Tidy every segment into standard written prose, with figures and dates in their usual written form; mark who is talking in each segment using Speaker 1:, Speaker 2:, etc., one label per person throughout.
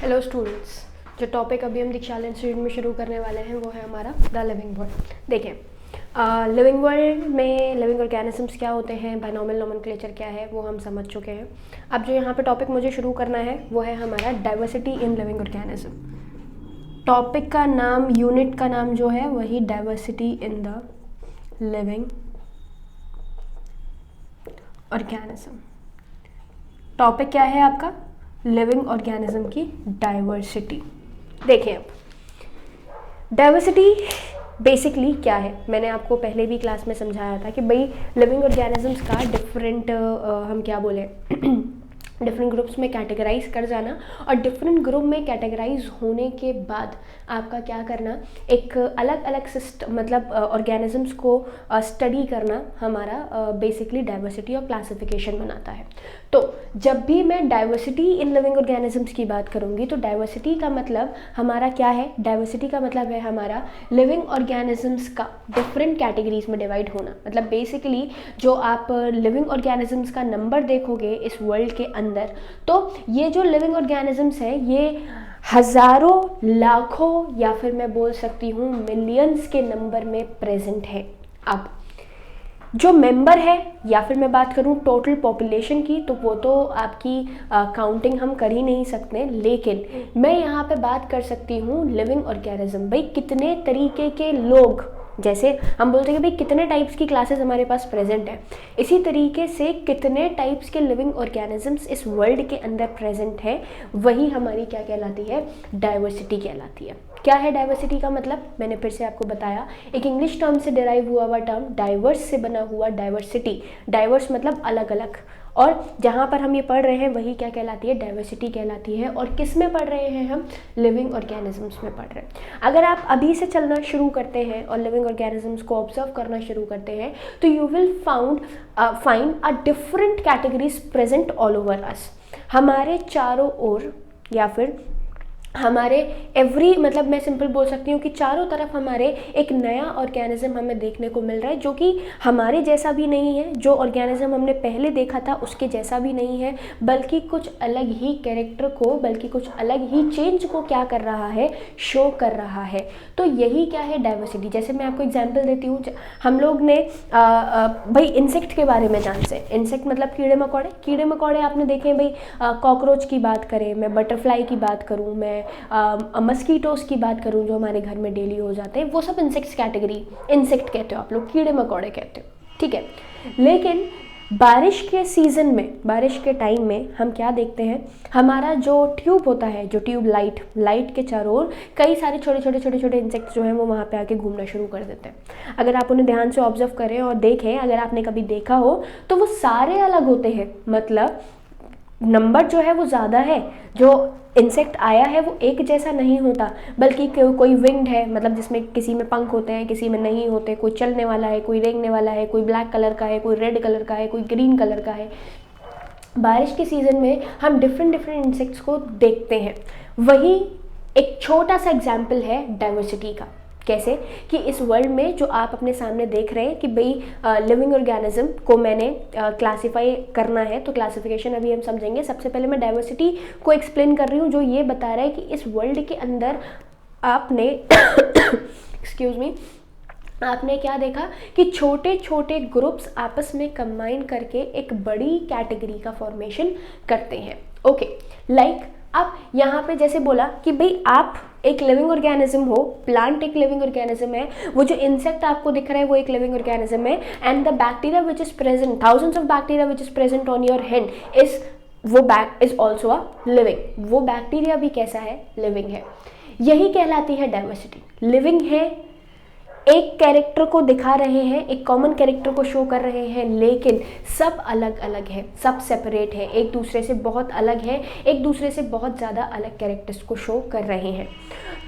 Speaker 1: Hello students, जो topic अभी हम दीक्षाला इंस्टीट्यूट में शुरू करने वाले हैं वो है हमारा द लिविंग वर्ल्ड। देखिए, लिविंग वर्ल्ड में लिविंग ऑर्गेनिजम्स क्या होते हैं, बाइनोमियल नोमेनक्लेचर क्या है, वो हम समझ चुके हैं। अब जो यहाँ पे टॉपिक मुझे शुरू करना है वो है हमारा diversity in living organism. Topic का नाम, यूनिट का नाम जो है वही diversity in the living organism. Topic क्या है आपका? लिविंग ऑर्गेनिज्म की डाइवर्सिटी। देखिए, अब डाइवर्सिटी बेसिकली क्या है, मैंने आपको पहले भी क्लास में समझाया था कि भाई लिविंग ऑर्गेनिजम्स का डिफरेंट हम क्या बोले डिफरेंट ग्रुप्स में कैटेगराइज कर जाना, और डिफरेंट ग्रुप में कैटेगराइज होने के बाद आपका क्या करना, एक अलग अलग सिस्टम मतलब ऑर्गेनिजम्स को स्टडी करना हमारा बेसिकली डाइवर्सिटी और क्लासिफिकेशन बनाता है। तो जब भी मैं डाइवर्सिटी इन लिविंग ऑर्गेनिजम्स की बात करूँगी तो डाइवर्सिटी का मतलब हमारा क्या है? डाइवर्सिटी का मतलब है हमारा लिविंग ऑर्गेनिजम्स का डिफरेंट कैटेगरीज में डिवाइड होना। मतलब बेसिकली जो आप लिविंग ऑर्गेनिजम्स का नंबर देखोगे इस वर्ल्ड के अंदर, तो ये जो लिविंग ऑर्गेनिजम्स है ये हज़ारों, लाखों या फिर मैं बोल सकती हूँ मिलियंस के नंबर में प्रेजेंट है। अब जो मेंबर है, या फिर मैं बात करूं टोटल पॉपुलेशन की, तो वो तो आपकी काउंटिंग हम कर ही नहीं सकते, लेकिन मैं यहाँ पे बात कर सकती हूँ लिविंग ऑर्गेनिज्म। भाई कितने तरीके के लोग, जैसे हम बोलते हैं कि भाई कितने टाइप्स की क्लासेस हमारे पास प्रेजेंट है, इसी तरीके से कितने टाइप्स के लिविंग ऑर्गेनिजम्स इस वर्ल्ड के अंदर प्रेजेंट है, वही हमारी क्या कहलाती है? डाइवर्सिटी कहलाती है। क्या है डाइवर्सिटी का मतलब? मैंने फिर से आपको बताया, एक इंग्लिश टर्म से डिराइव हुआ हुआ टर्म डाइवर्स से बना हुआ डाइवर्सिटी। डाइवर्स मतलब अलग अलग, और जहाँ पर हम ये पढ़ रहे हैं वही क्या कहलाती है? डाइवर्सिटी कहलाती है। और किस में पढ़ रहे हैं हम? लिविंग ऑर्गेनिजम्स में पढ़ रहे हैं। अगर आप अभी से चलना शुरू करते हैं और लिविंग ऑर्गेनिजम्स को ऑब्जर्व करना शुरू करते हैं तो you will find a different categories present all over us. हमारे चारों ओर, या फिर हमारे एवरी, मतलब मैं सिंपल बोल सकती हूँ कि चारों तरफ हमारे एक नया ऑर्गेनिज्म हमें देखने को मिल रहा है, जो कि हमारे जैसा भी नहीं है, जो ऑर्गेनिज्म हमने पहले देखा था उसके जैसा भी नहीं है, बल्कि कुछ अलग ही कैरेक्टर को, बल्कि कुछ अलग ही चेंज को क्या कर रहा है? शो कर रहा है। तो यही क्या है? डाइवर्सिटी। जैसे मैं आपको एग्जाम्पल देती हूँ, हम लोग ने भाई इंसेक्ट के बारे में जानते हैं। इंसेक्ट मतलब कीड़े मकोड़े। कीड़े मकोड़े आपने देखे भाई, कॉकरोच की बात करें, मैं बटरफ्लाई की बात करूँ, मैं मस्कीटोस की बात करूं जो हमारे घर में डेली हो जाते हैं, वो सब इंसेक्ट्स कैटेगरी, इंसेक्ट कहते हो आप लोग, कीड़े मकोड़े कहते हो, ठीक है। लेकिन बारिश के सीज़न में, बारिश के टाइम में हम क्या देखते हैं? हमारा जो ट्यूब होता है, जो ट्यूब लाइट के चारों ओर कई सारे छोटे छोटे छोटे छोटे इंसेक्ट्स जो हैं वो वहाँ पे आके घूमना शुरू कर देते हैं। अगर आप उन्हें ध्यान से ऑब्जर्व करें और देखें, अगर आपने कभी देखा हो तो वो सारे अलग होते हैं। मतलब नंबर जो है वो ज़्यादा है, जो इंसेक्ट आया है वो एक जैसा नहीं होता, बल्कि कोई विंग्ड है, मतलब जिसमें किसी में पंख होते हैं, किसी में नहीं होते, कोई चलने वाला है, कोई रेंगने वाला है, कोई ब्लैक कलर का है, कोई रेड कलर का है, कोई ग्रीन कलर का है। बारिश के सीज़न में हम डिफरेंट डिफरेंट इंसेक्ट्स को देखते हैं। वही एक छोटा सा एग्जाम्पल है डाइवर्सिटी का। कैसे कि इस वर्ल्ड में जो आप अपने सामने देख रहे हैं कि भाई लिविंग ऑर्गेनिज्म को मैंने क्लासीफाई करना है, तो क्लासिफिकेशन अभी हम समझेंगे। सबसे पहले मैं डाइवर्सिटी को एक्सप्लेन कर रही हूँ, जो ये बता रहा है कि इस वर्ल्ड के अंदर आपने एक्सक्यूज मी, आपने क्या देखा कि छोटे छोटे ग्रुप्स आपस में कंबाइन करके एक बड़ी कैटेगरी का फॉर्मेशन करते हैं। ओके, लाइक अब यहाँ पे जैसे बोला कि भाई आप एक लिविंग ऑर्गेनिज्म हो, प्लांट एक लिविंग ऑर्गेनिज्म है, वो जो इंसेक्ट आपको दिख रहा है वो एक लिविंग ऑर्गेनिज्म है, and the bacteria which is present, thousands of bacteria which is present on your hand is also a living. वो बैक्टीरिया भी कैसा है? लिविंग है। यही कहलाती है डाइवर्सिटी। लिविंग है, एक कैरेक्टर को दिखा रहे हैं, एक कॉमन कैरेक्टर को शो कर रहे हैं, लेकिन सब अलग अलग है, सब सेपरेट है, एक दूसरे से बहुत अलग है, एक दूसरे से बहुत ज़्यादा अलग कैरेक्टर्स को शो कर रहे हैं।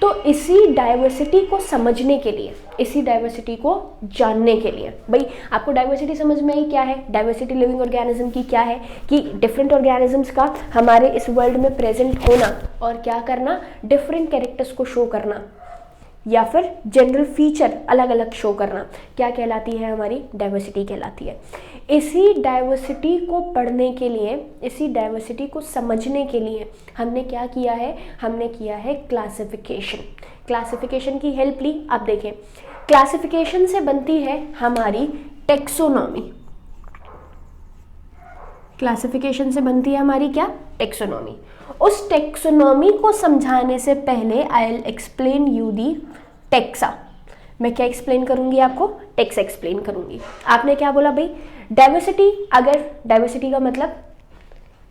Speaker 1: तो इसी डाइवर्सिटी को समझने के लिए, इसी डाइवर्सिटी को जानने के लिए, भाई आपको डाइवर्सिटी समझ में आई क्या है? डाइवर्सिटी लिविंग ऑर्गेनिज्म की क्या है कि डिफरेंट ऑर्गेनिजम्स का हमारे इस वर्ल्ड में प्रेजेंट होना और क्या करना? डिफरेंट कैरेक्टर्स को शो करना, या फिर जनरल फीचर अलग अलग शो करना, क्या कहलाती है? हमारी डाइवर्सिटी कहलाती है। इसी डाइवर्सिटी को पढ़ने के लिए, इसी डाइवर्सिटी को समझने के लिए हमने क्या किया है, हमने किया है क्लासिफिकेशन। क्लासिफिकेशन की हेल्प ली। अब देखें, क्लासिफिकेशन से बनती है हमारी टेक्सोनॉमी। क्लासिफिकेशन से बनती है हमारी क्या, टेक्सोनॉमी। उस टेक्सोनॉमी को समझाने से पहले I will explain you the taxa. मैं क्या एक्सप्लेन करूंगी आपको, टेक्सा एक्सप्लेन करूंगी। आपने क्या बोला भाई, डाइवर्सिटी, अगर डाइवर्सिटी का मतलब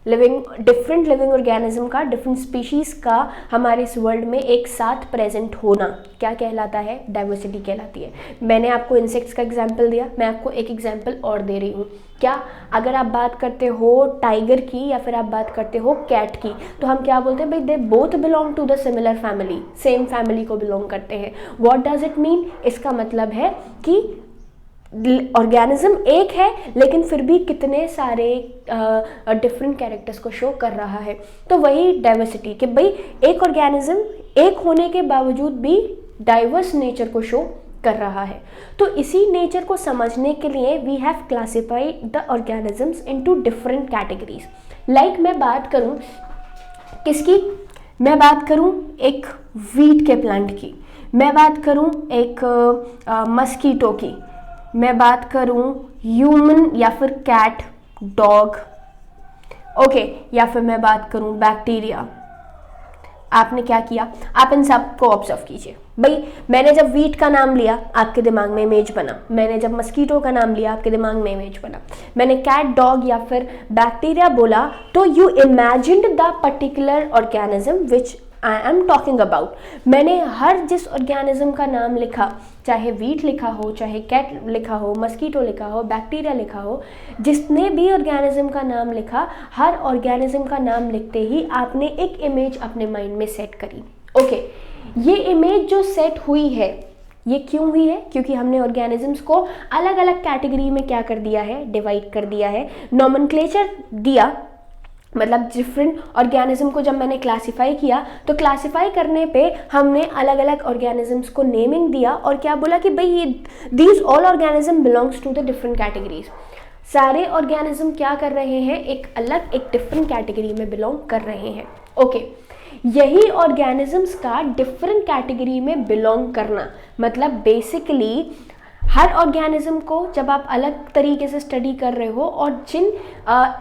Speaker 1: डिफरेंट लिविंग ऑर्गेनिज्म का, डिफरेंट स्पीशीज का हमारे इस वर्ल्ड में एक साथ प्रेजेंट होना क्या कहलाता है, डाइवर्सिटी कहलाती है। मैंने आपको इंसेक्ट्स का एग्जांपल दिया, मैं आपको एक एग्जांपल और दे रही हूँ। क्या, अगर आप बात करते हो टाइगर की या फिर आप बात करते हो कैट की, तो हम क्या बोलते हैं भाई, they both belong to the similar family, same family को बिलोंग करते हैं। व्हाट डज इट मीन, इसका मतलब है कि ऑर्गेनिज्म एक है लेकिन फिर भी कितने सारे डिफरेंट कैरेक्टर्स को शो कर रहा है। तो वही डाइवर्सिटी, कि भाई एक ऑर्गेनिज्म एक होने के बावजूद भी डाइवर्स नेचर को शो कर रहा है। तो इसी नेचर को समझने के लिए we have classified the organisms into different categories. Like मैं बात करूं किसकी, मैं बात करूं एक वीट के प्लांट की, मैं बात करूं एक मस्कीटो की, मैं बात करूं ह्यूमन या फिर कैट, डॉग, ओके, या फिर मैं बात करूं बैक्टीरिया। आपने क्या किया, आप इन सब को ऑब्जर्व कीजिए। भाई मैंने जब वीट का नाम लिया आपके दिमाग में इमेज बना, मैंने जब मस्कीटो का नाम लिया आपके दिमाग में इमेज बना, मैंने कैट, डॉग या फिर बैक्टीरिया बोला तो you imagined the particular organism which I am talking about. मैंने हर जिस ऑर्गेनिज्म का नाम लिखा, चाहे वीट लिखा हो, चाहे कैट लिखा हो, मस्कीटो लिखा हो, बैक्टीरिया लिखा हो, जिसने भी ऑर्गेनिज्म का नाम लिखा, हर ऑर्गेनिज्म का नाम लिखते ही आपने एक इमेज अपने माइंड में सेट करी। ओके, ये इमेज जो सेट हुई है ये क्यों हुई है, क्योंकि हमने ऑर्गेनिजम्स को अलग अलग कैटेगरी में क्या कर दिया है, डिवाइड कर दिया है, नॉमेनक्लेचर दिया। मतलब डिफरेंट ऑर्गेनिज्म को जब मैंने क्लासिफाई किया तो क्लासिफाई करने पे हमने अलग अलग ऑर्गेनिजम्स को नेमिंग दिया और क्या बोला कि भाई ये these all organism belongs to the different categories. सारे ऑर्गेनिज्म क्या कर रहे हैं, एक अलग एक डिफरेंट कैटेगरी में बिलोंग कर रहे हैं। ओके, यही ऑर्गेनिजम्स का डिफरेंट कैटेगरी में बिलोंग करना मतलब बेसिकली हर ऑर्गेनिज्म को जब आप अलग तरीके से स्टडी कर रहे हो और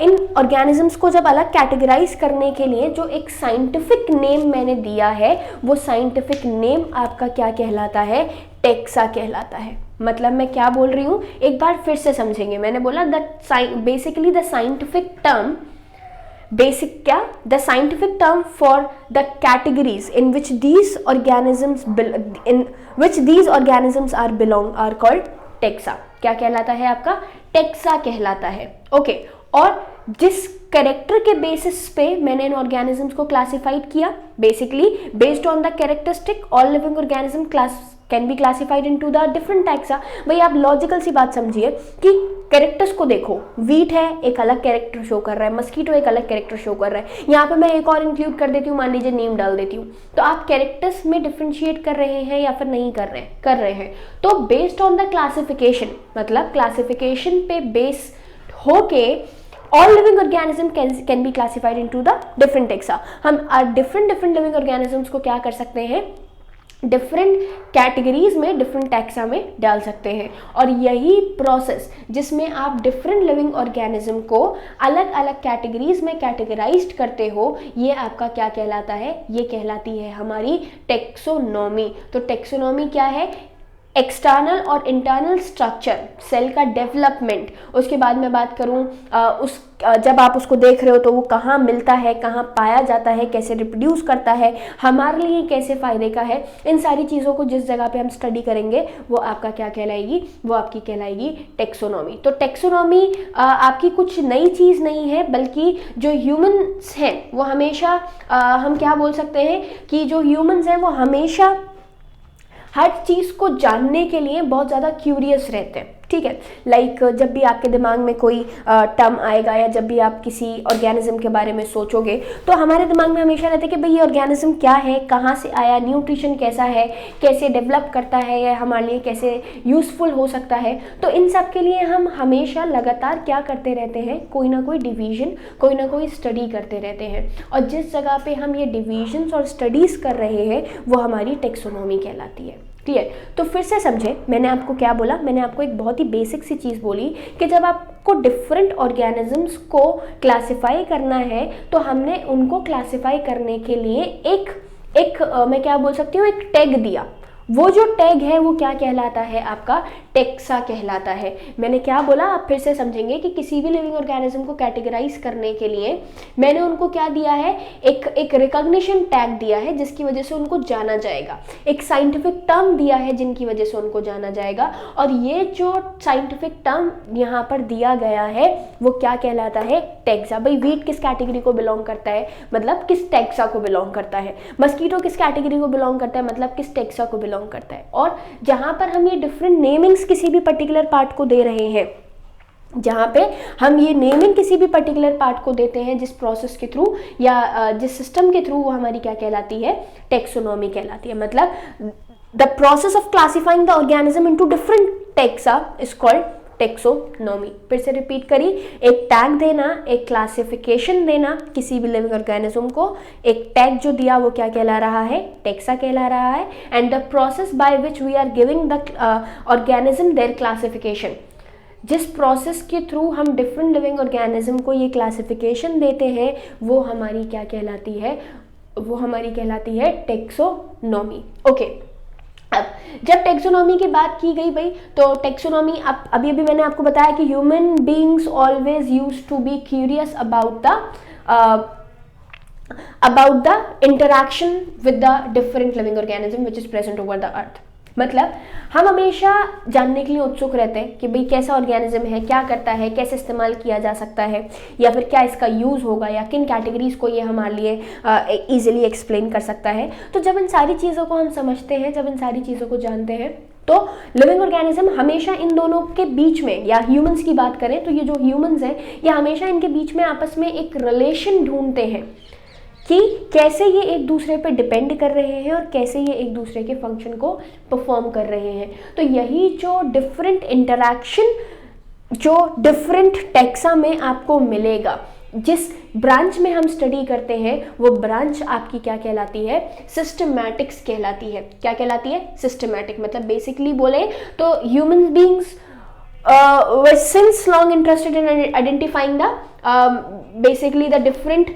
Speaker 1: इन ऑर्गेनिजम्स को जब अलग कैटेगराइज करने के लिए जो एक साइंटिफिक नेम मैंने दिया है, वो साइंटिफिक नेम आपका क्या कहलाता है, टेक्सा कहलाता है। मतलब मैं क्या बोल रही हूँ, एक बार फिर से समझेंगे। मैंने बोला basically the scientific term, basic क्या, the scientific term for the categories in which these organisms are belong are called taxa. क्या कहलाता है आपका, टेक्सा कहलाता है। ओके, और जिस कैरेक्टर के बेसिस पे मैंने इन ऑर्गेनिजम्स को क्लासिफाइड किया, basically based on the characteristic all living organism can be classified into the different taxa. भाई आप लॉजिकल सी बात समझिए कि कैरेक्टर्स को देखो, वीट है एक अलग कैरेक्टर शो कर रहा है, मस्कीटो एक अलग कैरेक्टर शो कर रहा है, यहाँ पे मैं एक और इंक्लूड कर देती हूँ, मान लीजिए नेम डाल देती हूँ, तो आप कैरेक्टर्स में डिफ्रेंशिएट कर रहे हैं या फिर नहीं कर रहे हैं। तो बेस्ड ऑन द क्लासिफिकेशन, मतलब क्लासिफिकेशन पे बेस होके all living organism can be classified into the different taxa। हम different living organisms को क्या कर सकते हैं, डिफरेंट कैटेगरीज में, डिफरेंट टैक्सा में डाल सकते हैं। और यही प्रोसेस जिसमें आप डिफरेंट लिविंग ऑर्गेनिज्म को अलग अलग कैटेगरीज में कैटेगराइज्ड करते हो, ये आपका क्या कहलाता है, ये कहलाती है हमारी टेक्सोनॉमी। तो टेक्सोनॉमी क्या है, एक्सटर्नल और इंटरनल स्ट्रक्चर, सेल का डेवलपमेंट। उसके बाद मैं बात करूं जब आप उसको देख रहे हो तो वो कहाँ मिलता है, कहाँ पाया जाता है, कैसे रिप्रोड्यूस करता है, हमारे लिए कैसे फ़ायदे का है, इन सारी चीज़ों को जिस जगह पे हम स्टडी करेंगे वो आपका क्या कहलाएगी, वो आपकी कहलाएगी टेक्सोनॉमी। तो टेक्सोनॉमी आपकी कुछ नई चीज़ नहीं है, बल्कि जो ह्यूमंस हैं वो हमेशा हम क्या बोल सकते हैं कि जो ह्यूमंस हैं वो हमेशा हर चीज़ को जानने के लिए बहुत ज़्यादा क्यूरियस रहते हैं। ठीक है। लाइक जब भी आपके दिमाग में कोई टर्म आएगा या जब भी आप किसी ऑर्गेनिज्म के बारे में सोचोगे तो हमारे दिमाग में हमेशा रहता है कि भाई ये ऑर्गेनिज्म क्या है, कहाँ से आया, न्यूट्रिशन कैसा है, कैसे डेवलप करता है या हमारे लिए कैसे यूज़फुल हो सकता है। तो इन सब के लिए हम हमेशा लगातार क्या करते रहते हैं, कोई ना कोई डिवीजन, कोई ना कोई स्टडी करते रहते हैं। और जिस जगह पे हम ये डिवीजन्स और स्टडीज़ कर रहे हैं वो हमारी टेक्सोनॉमी कहलाती है। क्लियर? तो फिर से समझे, मैंने आपको क्या बोला, मैंने आपको एक बहुत ही बेसिक सी चीज़ बोली कि जब आपको डिफरेंट ऑर्गेनिजम्स को क्लासिफाई करना है तो हमने उनको क्लासिफाई करने के लिए एक मैं क्या बोल सकती हूँ, एक टैग दिया। वो जो टैग है वो क्या कहलाता है, आपका टेक्सा कहलाता है। मैंने क्या बोला, आप फिर से समझेंगे कि किसी भी लिविंग ऑर्गेनिज्म को कैटेगराइज करने के लिए मैंने उनको क्या दिया है, एक रिकॉग्निशन टैग दिया है जिसकी वजह से उनको जाना जाएगा, एक साइंटिफिक टर्म दिया है जिनकी वजह से उनको जाना जाएगा। और ये जो साइंटिफिक टर्म यहाँ पर दिया गया है वो क्या कहलाता है, टेक्सा। भाई वीट किस कैटेगरी को बिलोंग करता है, मतलब किस टेक्सा को बिलोंग करता है। मस्कीटो किस कैटेगरी को बिलोंग करता है, मतलब किस टेक्सा को बिलोंग करता है। और जहां पर हम ये डिफरेंट नेमिंग्स किसी भी पर्टिकुलर पार्ट को दे रहे हैं, जहाँ पे हम ये नेमिंग किसी भी पर्टिकुलर पार्ट को देते हैं जिस प्रोसेस के थ्रू या जिस सिस्टम के थ्रू, वो हमारी क्या कहलाती है, टेक्सोनॉमी कहलाती है। मतलब the process of classifying the organism into different taxa is called taxonomy. फिर से रिपीट करी, एक टैग देना, एक क्लासिफिकेशन देना किसी भी लिविंग ऑर्गेनिज्म को, एक टैग जो दिया वो क्या कहला रहा है, टेक्सा कहला रहा है। And the process by which we are giving the organism their classification, जिस प्रोसेस के थ्रू हम डिफरेंट लिविंग ऑर्गेनिज्म को ये क्लासिफिकेशन देते हैं वो हमारी क्या कहलाती है, वो हमारी कहलाती है टेक्सोनॉमी। ओके, अब जब टेक्सोनॉमी की बात की गई भाई, तो टेक्सोनॉमी अभी मैंने आपको बताया कि human beings always used to be curious about the interaction with the different living organism which is present over the earth. मतलब हम हमेशा जानने के लिए उत्सुक रहते हैं कि भाई कैसा ऑर्गेनिज्म है, क्या करता है, कैसे इस्तेमाल किया जा सकता है, या फिर क्या इसका यूज़ होगा, या किन कैटेगरीज को ये हमारे लिए ईजिली एक्सप्लेन कर सकता है। तो जब इन सारी चीज़ों को हम समझते हैं, जब इन सारी चीज़ों को जानते हैं, तो लिविंग ऑर्गेनिज्म हमेशा इन दोनों के बीच में, या ह्यूमंस की बात करें तो ये जो ह्यूमंस हैं ये हमेशा इनके बीच में आपस में एक रिलेशन ढूंढते हैं कि कैसे ये एक दूसरे पे डिपेंड कर रहे हैं और कैसे ये एक दूसरे के फंक्शन को परफॉर्म कर रहे हैं। तो यही जो डिफरेंट इंटरैक्शन जो डिफरेंट टेक्सा में आपको मिलेगा, जिस ब्रांच में हम स्टडी करते हैं वो ब्रांच आपकी क्या कहलाती है, सिस्टमैटिक्स कहलाती है। क्या कहलाती है, सिस्टमैटिक। मतलब बेसिकली बोले तो human beings were since long interested in identifying the basically the different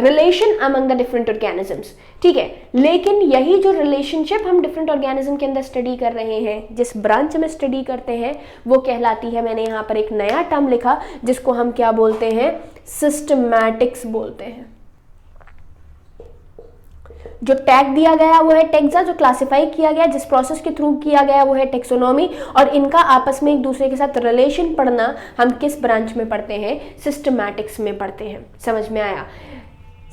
Speaker 1: relation among the different organisms। ठीक है, लेकिन यही जो रिलेशनशिप हम डिफरेंट ऑर्गेनिज्म के अंदर स्टडी कर रहे हैं, जिस ब्रांच में स्टडी करते हैं, वो कहलाती है, मैंने यहाँ पर एक नया टर्म लिखा जिसको हम क्या बोलते हैं, सिस्टमैटिक्स बोलते हैं। जो टैग दिया गया वो है टेक्सा, जो क्लासिफाई किया गया, जिस प्रोसेस के थ्रू किया गया वो है टेक्सोनॉमी, और इनका आपस में एक दूसरे के साथ रिलेशन पढ़ना हम किस ब्रांच में पढ़ते हैं, सिस्टमैटिक्स में पढ़ते हैं। समझ में आया?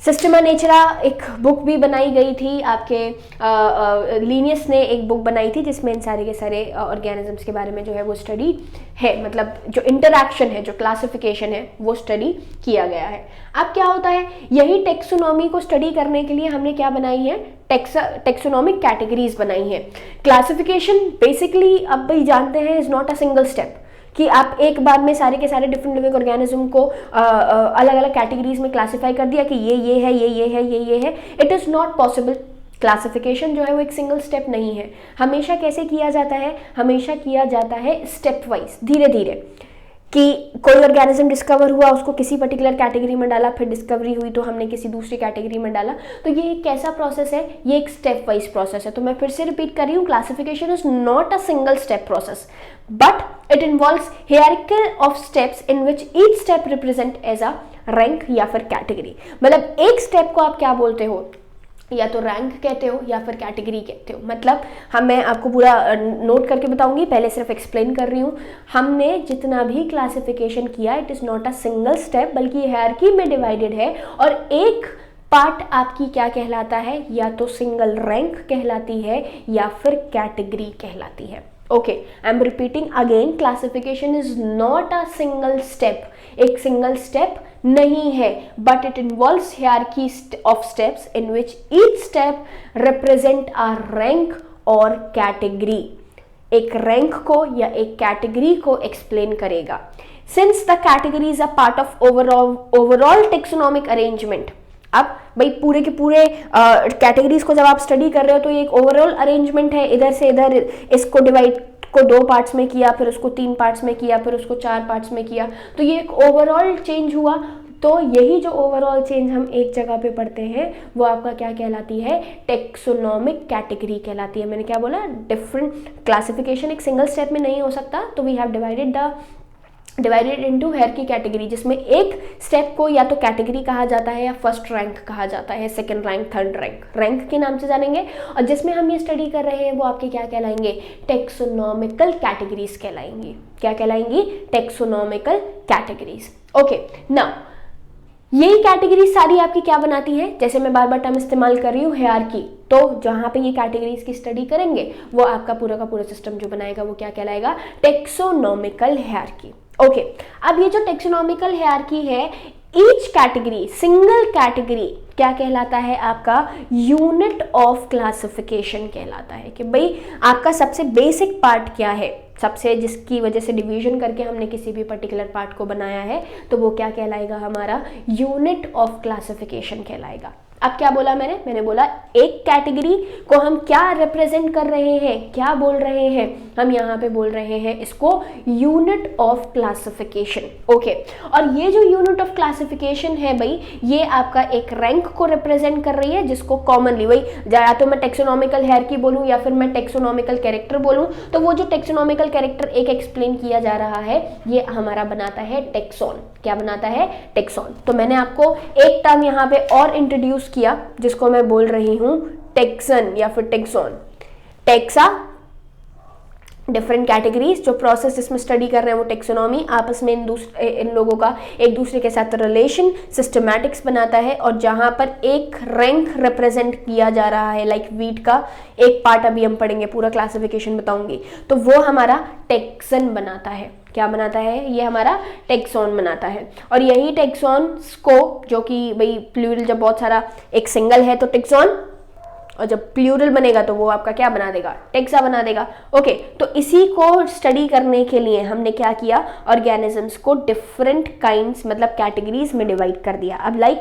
Speaker 1: सिस्टमा नेचरा एक बुक भी बनाई गई थी, आपके लीनियस ने एक बुक बनाई थी जिसमें इन सारे के सारे ऑर्गेनिजम्स के बारे में जो है वो स्टडी है, मतलब जो इंटरैक्शन है, जो क्लासिफिकेशन है वो स्टडी किया गया है। अब क्या होता है, यही टेक्सोनॉमी को स्टडी करने के लिए हमने क्या बनाई है, टेक्सोनॉमिक कैटेगरीज बनाई है। क्लासिफिकेशन बेसिकली अब भाई जानते हैं is not a single step, कि आप एक बार में सारे के सारे डिफरेंट लिविंग ऑर्गेनिज्म को अलग अलग कैटेगरीज में क्लासिफाई कर दिया कि ये है, ये है, ये है। It is not possible. Classification जो है वो एक सिंगल स्टेप नहीं है। हमेशा कैसे किया जाता है, हमेशा किया जाता है स्टेप वाइज, धीरे धीरे, कि कोई ऑर्गेनिज्म डिस्कवर हुआ, उसको किसी पर्टिकुलर कैटेगरी में डाला, फिर डिस्कवरी हुई तो हमने किसी दूसरी कैटेगरी में डाला। तो ये एक कैसा प्रोसेस है, ये एक स्टेप वाइज प्रोसेस है। तो मैं फिर से रिपीट कर रही हूँ, classification is not a single step process, but it involves hierarchy of steps in which each step represent as a rank या फिर कैटेगरी। मतलब एक स्टेप को आप क्या बोलते हो, या तो रैंक कहते हो या फिर कैटेगरी कहते हो। मतलब मैं आपको पूरा नोट करके बताऊंगी, पहले सिर्फ एक्सप्लेन कर रही हूँ। हमने जितना भी क्लासिफिकेशन किया, it is not a single step, बल्कि हायरार्की में डिवाइडेड है, और एक पार्ट आपकी क्या कहलाता है, या तो सिंगल रैंक कहलाती है या फिर कैटेगरी कहलाती है। Okay, I am repeating again, classification is not a single step, एक सिंगल स्टेप नहीं है, but it involves hierarchy of steps in which each step represent a rank और कैटेगरी, एक रैंक को या एक कैटेगरी को एक्सप्लेन करेगा। Since the categories are part of overall taxonomic arrangement, अब भाई पूरे के पूरे कैटेगरीज को जब आप स्टडी कर रहे हो तो ये एक ओवरऑल अरेंजमेंट है, इधर से इधर इसको डिवाइड को 2 पार्ट्स में किया, फिर उसको 3 पार्ट्स में किया, फिर उसको 4 पार्ट्स में किया, तो ये एक ओवरऑल चेंज हुआ। तो यही जो ओवरऑल चेंज हम एक जगह पे पढ़ते हैं वो आपका क्या कहलाती है, टेक्सोनॉमिक कैटेगरी कहलाती है। मैंने क्या बोला, डिफरेंट क्लासिफिकेशन एक सिंगल स्टेप में नहीं हो सकता, तो we have divided into hierarchy category, जिसमें एक स्टेप को या तो कैटेगरी कहा जाता है या फर्स्ट रैंक कहा जाता है, second rank, third rank, rank के नाम से जानेंगे। और जिसमें हम ये स्टडी कर रहे हैं वो आपके क्या कहलाएंगे, टेक्सोनॉमिकल कैटेगरीज कहलाएंगी। क्या कहलाएंगी, टेक्सोनॉमिकल कैटेगरीज। ओके, नाउ यही कैटेगरी सारी आपकी क्या बनाती है, जैसे मैं बार बार टर्म इस्तेमाल कर रही हूँ हायरार्की, तो जहां पे ये कैटेगरीज की स्टडी करेंगे वो आपका पूरा का पूरा सिस्टम जो बनाएगा वो क्या कहलाएगा, टेक्सोनॉमिकल हायरार्की। ओके, अब ये जो टेक्सोनॉमिकल हायरार्की है, ईच कैटेगरी, सिंगल कैटेगरी क्या कहलाता है आपका, यूनिट ऑफ क्लासिफिकेशन कहलाता है। कि भाई आपका सबसे बेसिक पार्ट क्या है, सबसे जिसकी वजह से डिवीजन करके हमने किसी भी पर्टिकुलर पार्ट को बनाया है, तो वो क्या कहलाएगा, हमारा यूनिट ऑफ क्लासिफिकेशन कहलाएगा। अब क्या बोला मैंने बोला एक कैटेगरी को हम क्या रिप्रेजेंट कर रहे हैं, क्या बोल रहे हैं, हम यहाँ पे बोल रहे हैं इसको यूनिट ऑफ क्लासिफिकेशन। ओके, और ये जो यूनिट ऑफ क्लासिफिकेशन है भाई, ये आपका एक रैंक को रिप्रेजेंट कर रही है, जिसको कॉमनली वही, या तो मैं टेक्सोनॉमिकल हायरार्की बोलूँ या फिर मैं टेक्सोनॉमिकल कैरेक्टर बोलूँ, तो वो जो टेक्सोनॉमिकल कैरेक्टर एक एक्सप्लेन किया जा रहा है ये हमारा बनाता है टेक्सॉन। क्या बनाता है, टेक्सॉन। तो मैंने आपको एक टर्म यहाँ पे और इंट्रोड्यूस किया जिसको मैं बोल रही हूं टेक्सन या फिर टेक्सॉन। टेक्सा डिफरेंट कैटेगरीज, जो प्रोसेस इसमें स्टडी कर रहे हैं वो टेक्सोनॉमी, आपस में इन लोगों का एक दूसरे के साथ रिलेशन सिस्टमैटिक्स बनाता है, और जहां पर एक रैंक रिप्रेजेंट किया जा रहा है, लाइक वीट का एक पार्ट अभी हम पढ़ेंगे, पूरा क्लासिफिकेशन बताऊंगी, तो वो हमारा टेक्सन बनाता है। क्या बनाता है, ये हमारा टेक्सॉन बनाता है। और यही टेक्सॉन को, जो कि भाई प्लूरल जब बहुत सारा एक सिंगल है तो टेक्सॉन, और जब प्लूरल बनेगा तो वो आपका क्या बना देगा, टेक्सा बना देगा। ओके, तो इसी को स्टडी करने के लिए हमने क्या किया, ऑर्गेनिजम्स को डिफरेंट काइंड्स मतलब कैटेगरीज में डिवाइड कर दिया। अब like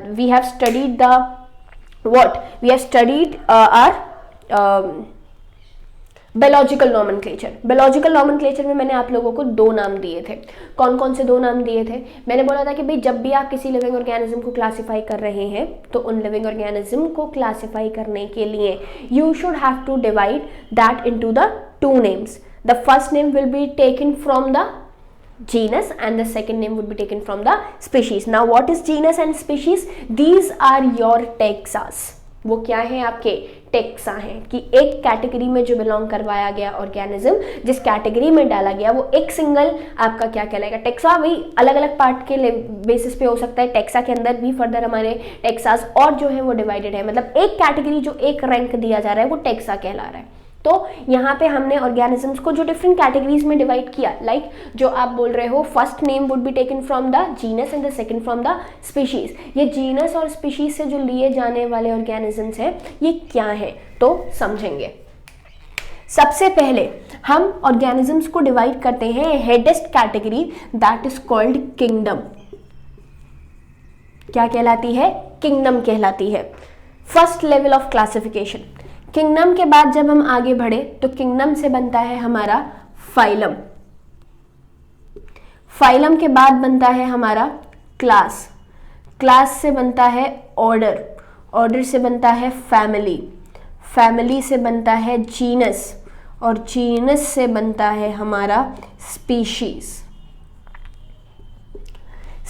Speaker 1: we have studied the what, we have studied our biological nomenclature. Biological nomenclature में मैंने आप लोगों को 2 नाम दिए थे। कौन कौन से 2 नाम दिए थे, मैंने बोला था कि भाई जब भी आप किसी लिविंग ऑर्गेनिज्म को क्लासिफाई कर रहे हैं तो उन लिविंग ऑर्गेनिज्म को क्लासिफाई करने के लिए you should have to divide that into the 2 names. The first name will be taken from the genus and the second name would be taken from the species. Now what is genus and species? These are your taxas. वो क्या है, आपके taxa हैं, कि एक category में जो belong करवाया गया ऑर्गेनिज्म, जिस कैटेगरी में डाला गया वो एक सिंगल आपका क्या कहलाएगा, टेक्सा। वही अलग अलग पार्ट के बेसिस पे हो सकता है, टेक्सा के अंदर भी फर्दर हमारे टेक्सास और जो है वो डिवाइडेड है, मतलब एक कैटेगरी जो एक रैंक दिया जा रहा है वो टेक्सा कहला रहा है। तो यहाँ पे हमने ऑर्गेनिजम्स को जो डिफरेंट कैटेगरीज में डिवाइड किया, लाइक जो आप बोल रहे हो first name would be taken from the genus and the second from the species. ये जीनस और स्पीशीज से जो लिए जाने वाले ऑर्गेनिजम्स हैं ये क्या है, तो समझेंगे। सबसे पहले हम ऑर्गेनिजम्स को डिवाइड करते हैं highest category, that is called kingdom. क्या कहलाती है, किंगडम कहलाती है। First level of classification. Kingdom के बाद जब हम आगे बढ़े तो किंगडम से बनता है हमारा फाइलम, फाइलम के बाद बनता है हमारा क्लास, क्लास से बनता है ऑर्डर, ऑर्डर से बनता है फैमिली, फैमिली से बनता है जीनस, और जीनस से बनता है हमारा स्पीशीज।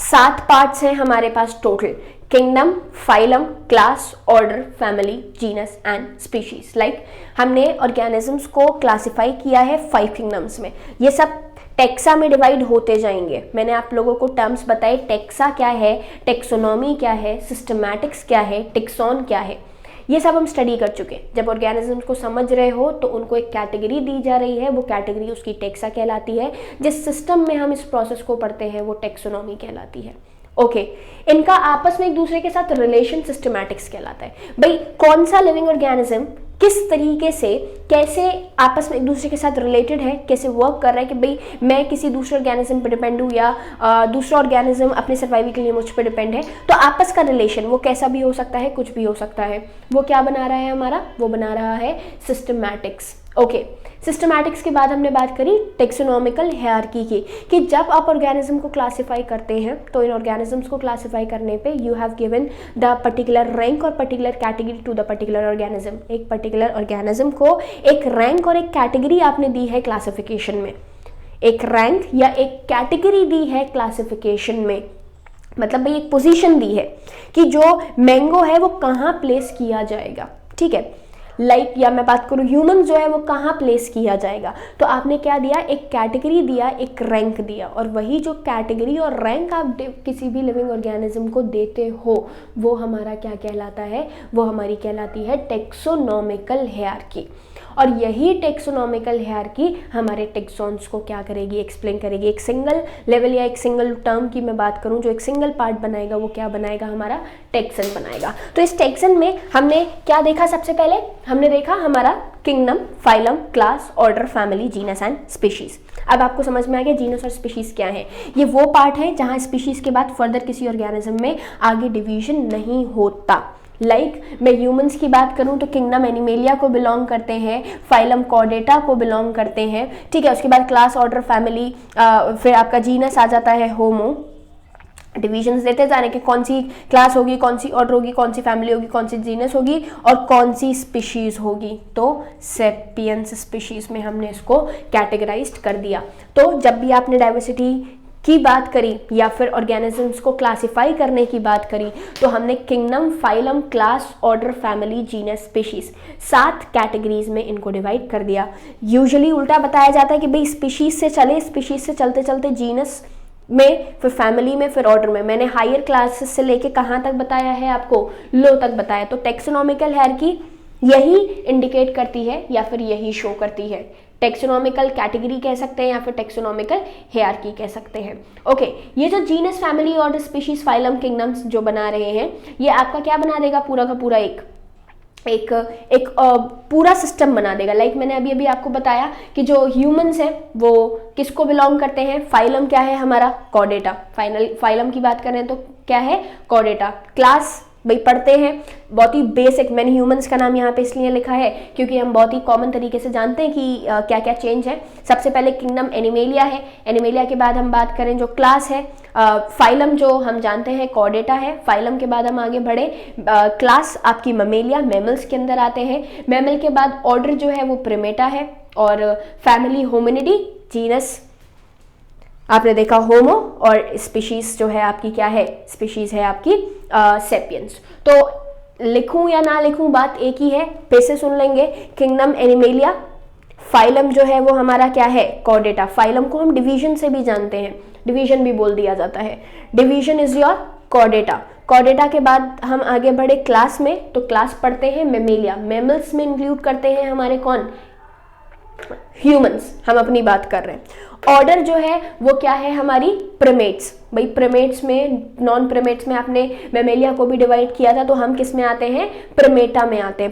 Speaker 1: 7 पार्ट्स हैं हमारे पास total, kingdom, phylum, class, order, family, genus and species. Like हमने ऑर्गेनिजम्स को क्लासिफाई किया है 5 किंगडम्स में, ये सब टेक्सा में डिवाइड होते जाएंगे। मैंने आप लोगों को टर्म्स बताए, टेक्सा क्या है, टेक्सोनॉमी क्या है, सिस्टमैटिक्स क्या है, टेक्सॉन क्या है। ये सब हम स्टडी कर चुके हैं। जब ऑर्गेनिजम्स को समझ रहे हो तो उनको एक कैटेगरी दी जा रही है, वो कैटेगरी उसकी टेक्सा कहलाती है। जिस सिस्टम में हम इस प्रोसेस को पढ़ते हैं वो टेक्सोनॉमी कहलाती है। ओके, इनका आपस में एक दूसरे के साथ रिलेशन सिस्टमैटिक्स कहलाता है। भाई कौन सा लिविंग ऑर्गेनिज्म किस तरीके से कैसे आपस में एक दूसरे के साथ रिलेटेड है, कैसे वर्क कर रहा है कि भाई मैं किसी दूसरे ऑर्गेनिज्म पर डिपेंड हूँ या दूसरा ऑर्गेनिज्म अपने सर्वाइवल के लिए मुझ पर डिपेंड है। तो आपस का रिलेशन वो कैसा भी हो सकता है, कुछ भी हो सकता है। वो क्या बना रहा है हमारा, वो बना रहा है सिस्टमैटिक्स। ओके, सिस्टमैटिक्स के बाद हमने बात करी टेक्सोनॉमिकल हायरार्की की, कि जब आप ऑर्गेनिज्म को क्लासिफाई करते हैं तो इन ऑर्गेनिजम्स को क्लासिफाई करने पे you have given the particular rank और particular category to the particular organism. एक पर्टिकुलर ऑर्गेनिज्म को एक रैंक और एक कैटेगरी आपने दी है क्लासिफिकेशन में, एक रैंक या एक कैटेगरी दी है क्लासिफिकेशन में, मतलब भाई एक पोजीशन दी है कि जो मैंगो है वो कहाँ प्लेस किया जाएगा। ठीक है, लाइक या मैं बात करूँ ह्यूमन जो है वो कहाँ प्लेस किया जाएगा। तो आपने क्या दिया, एक कैटेगरी दिया, एक रैंक दिया, और वही जो कैटेगरी और रैंक आप किसी भी लिविंग ऑर्गेनिज्म को देते हो वो हमारा क्या कहलाता है, वो हमारी कहलाती है टेक्सोनॉमिकल हायरार्की। और यही टेक्सोनॉमिकल हायरार्की हमारे टेक्सॉन्स को क्या करेगी, एक्सप्लेन करेगी। एक सिंगल लेवल या एक सिंगल टर्म की मैं बात करूं, जो एक सिंगल पार्ट बनाएगा वो क्या बनाएगा, हमारा टेक्सन बनाएगा। तो इस टेक्सन में हमने क्या देखा, सबसे पहले हमने देखा हमारा kingdom, phylum, class, order, family, genus and species. अब आपको समझ में आ गया जीनस और स्पीशीज क्या है। ये वो पार्ट है जहां स्पीशीज के बाद फर्दर किसी ऑर्गेनिज्म में आगे डिवीजन नहीं होता। मैं ह्यूमंस की बात करूं तो किंगडम एनिमेलिया को बिलोंग करते हैं, फाइलम कॉर्डेटा को बिलोंग करते हैं। ठीक है, उसके बाद क्लास, ऑर्डर, फैमिली, फिर आपका जीनस आ जाता है होमो। डिविजन्स देते जा रहे कि कौन सी क्लास होगी, कौन सी ऑर्डर होगी, कौन सी फैमिली होगी, कौन सी जीनस होगी और कौन सी स्पीशीज होगी। तो सेपियंस स्पीशीज में हमने इसको कैटेगराइज्ड कर दिया। तो जब भी आपने डाइवर्सिटी की बात करी या फिर ऑर्गेनिजम्स को क्लासिफाई करने की बात करी तो हमने kingdom, phylum, class, order, family, genus, species 7 categories में इनको डिवाइड कर दिया। यूजुअली उल्टा बताया जाता है कि भाई स्पीशीज से चले, स्पीशीज से चलते चलते जीनस में, फिर फैमिली में, फिर ऑर्डर में। मैंने हायर क्लासेस से लेके कहाँ तक बताया है आपको, लो तक बताया। तो टेक्सोनॉमिकल हायरार्की यही इंडिकेट करती है या फिर यही शो करती है। टेक्सोनॉमिकल कैटेगरी कह सकते हैं या फिर टेक्सोनॉमिकल हायरार्की कह सकते हैं। ओके, ये जो genus, family, order, species, phylum, kingdoms जो बना रहे हैं ये आपका क्या बना देगा, पूरा का पूरा एक पूरा सिस्टम बना देगा। मैंने अभी अभी आपको बताया कि जो ह्यूमंस हैं वो किसको बिलोंग करते हैं, फाइलम क्या है हमारा, कॉर्डेटा। फाइलम की बात करें तो क्या है, कॉर्डेटा। क्लास भाई पढ़ते हैं, बहुत ही बेसिक, मैंने ह्यूमंस का नाम यहाँ पे इसलिए लिखा है क्योंकि हम बहुत ही कॉमन तरीके से जानते हैं कि क्या क्या चेंज है। सबसे पहले किंगडम एनिमेलिया है, एनिमेलिया के बाद हम बात करें जो क्लास है, फाइलम जो हम जानते हैं कॉर्डेटा है। फाइलम के बाद हम आगे बढ़े, क्लास आपकी ममेलिया, मैमल्स के अंदर आते हैं। मैमल के बाद ऑर्डर जो है वो प्रिमेटा है और फैमिली होमिनिडी, जीनस आपने देखा होमो, और स्पीशीज जो है आपकी क्या है, स्पीशीज है आपकी सेपियंस। तो लिखूं या ना लिखूं बात एक ही है, फिर से सुन लेंगे। किंगडम एनिमेलिया, फाइलम जो है वो हमारा क्या है, कॉर्डेटा। फाइलम को हम डिवीजन से भी जानते हैं, डिवीजन भी बोल दिया जाता है। Division is your Chordata. Chordata के बाद हम आगे बढ़े क्लास में, तो क्लास पढ़ते हैं मेमेलिया। मेमल्स में इंक्लूड करते हैं हमारे कौन, ह्यूमंस, हम अपनी बात कर रहे हैं। ऑर्डर जो है वो क्या है हमारी, प्रिमेट्स। भाई प्रिमेट्स में, नॉन प्रिमेट्स में आपने मेमेलिया को भी डिवाइड किया था, तो हम किस में आते हैं, प्रिमेटा में आते हैं।